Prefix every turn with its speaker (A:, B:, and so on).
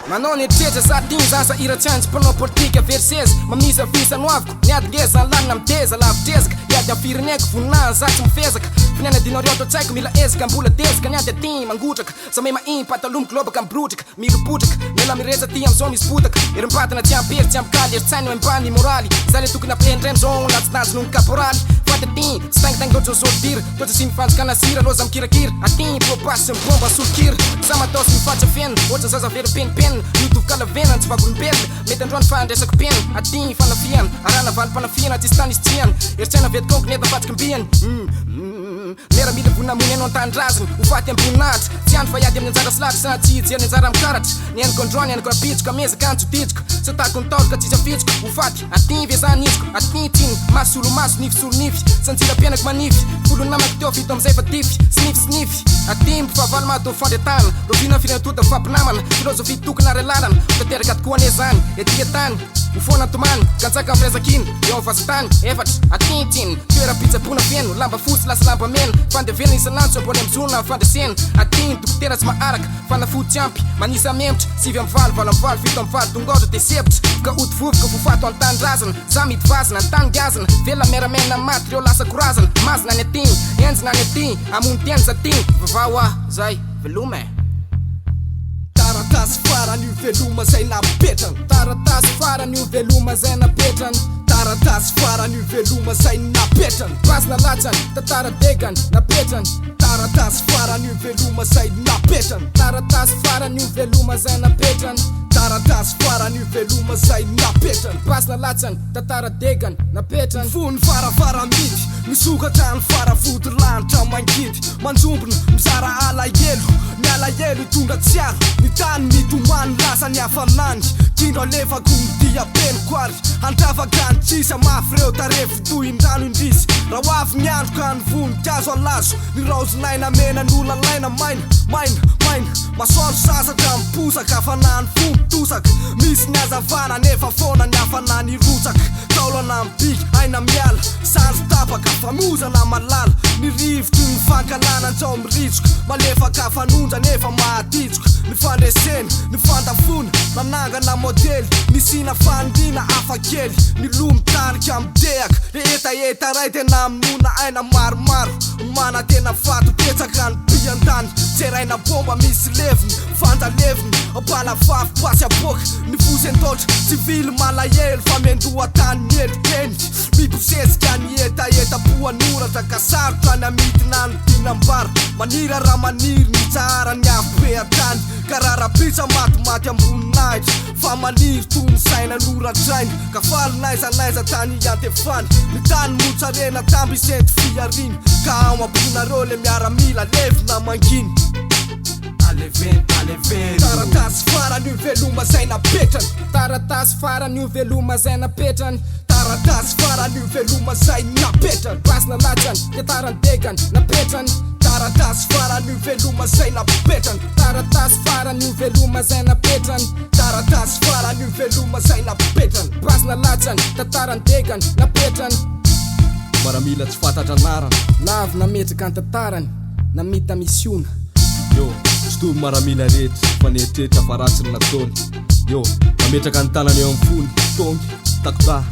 A: Manao nieritreritra zaty zany sahiratsianjy mpanao politika versezy mamisavisa noaviko niady ngeza lanina miteza lavitrezaka iady amin'ny fireneko voninahiny zatsy mifezaka finiana dinareo ato tsaiko mila ezaka mbola tezaka niady aty mangotraka samay mahiny patalomiko lobaka mirotraka miropotraka mila mireza ty am'zao misy potaka erim-patana tsy ampery tsy amikaly eritsainy ambany moraly za le tokony ampendray am'zao latsidazy noho ny kaporaly faty aty tsy tangitangy loatra zolodira toatsy sy mifanjikana sira loza mikirakira aty probasy mibomba solokira sa matosy mifatsa fena ohatsy zaza very penipenina mitovy kalavenany tsy vagolombelona mety androany fahandresako pena aty fanafiana arana valy mpanafihana tsisy tany izy tiany eritsaina vetikônko neta fatsiky mbiany lera mila vonamony anao antandrazany hofaty amboninahitra tsy andro fa iady amin'ny anjara silatra sa tsy hijery ny anjara mikaratra ny hainiko androany hainiko rapitsiko amezaka anjo ditiko tsy atako ny taorika tsisy afitsiko hofaty aty vezany iziko aty tiny masolo maso nify solo nify santsila mpianako manify folony namako teo vito am'izay fa tify snify snify aty mpifahavalo mato fandretana rovina firenatota fampinamana filozofy tokony ary lalana tateraka tokoane zany ety tany ufona ntomany kansaka mfrezakiny eo vazatany efatra atintiny toera-pitsapona feno lamba fosy lasa lamba mena fandevena isanantso ambony amzona fandresena atiny dokotera tsy maharaka fanafody tsy ampy manisa memitra sivy am'valo valo am'valo fito am'valo tongotra de sepitra ka ody vovoka fofato antandrazana za mity vazana antany gazana vela meramena maty reo lasa korazana mazina any aty enjina any aty amony tenja aty vavaoa zay velume
B: Taratasy farany veloma zay napetrany
A: taratasy farany veloma zay napetrany
B: Taratasy farany veloma zay napetrany
A: Basina latsany tatara degany napetrany
B: Taratasy farany veloma zay napetrany
A: taratasy farany veloma zay napetrany
B: Taratasy farany veloma zay napetrany
A: Basina latsany tatara degany napetrany
B: Fony faravara mity misokatra ny faravody lanitra mangidy manjombona mizara alahelo ny alahelo tonga tsiaro ny tany mitomany lasa ny hafanany kindro alefako ny diapeniko ary andravaka ny tsisa mafy reo tarevo toy indrano indrisy raha hoavy ny andro ka ny voninkazo alazo ny raozinaina mena n'olona laina maina maina maina masoandro sasatra miposaka hafanany fomby tosaka misy ny azavana nefa foana ny hafanany rotsaka taolana mibika aina miala sanjo tapaka famozana malala ny rivotry ny fankalana ntsao miritsoko malefaka hafanonja nefa mahaditsoko ny fandresena ny fandafona nanangana modely ny sina fandrina afakely ny lomitarika midehaka le etaeta ray tena aminona aina maromaro mana tena fato petsaka ny pian-tany zeraina bomba misy leviny fandaleviny palavafy pasy aboka ny vosentotra sivily malahelo fa mendoa tany mielikeny miposesika ny etaetapoanoratra ka sarotra ny amidina ny dinambara manira raha maniry ny tsara ny avybe atany kararapitsa matimaty amboninahitra fa maniry tony saina noratrainy ka falinaizanaiza tany iantefany ny tany motsarena tamby isenty fiariny ka ao ambonareo le miaramila levina manginy Taratasy farany veloma zay napetrany
A: taratasy farany veloma zay napetrany
B: Taratasy farany veloma zay napetrany
A: Basina latsany tetarany degany napetrany
B: Taratasy farany veloma zay napetrany
A: taratasy farany veloma zay napetrany
B: Taratasy farany veloma zay napetrany
A: Basina latsany tetarany degany napetrany
B: Maramila tsy fantatra anarana
A: lavy nametraka antantarany namita misiona
B: Yo, stovy maramila rehetra fa nieritreritra fa ratsy ny nataony Yo, mametraka ny tanany eo amin'ny fony tongy takoda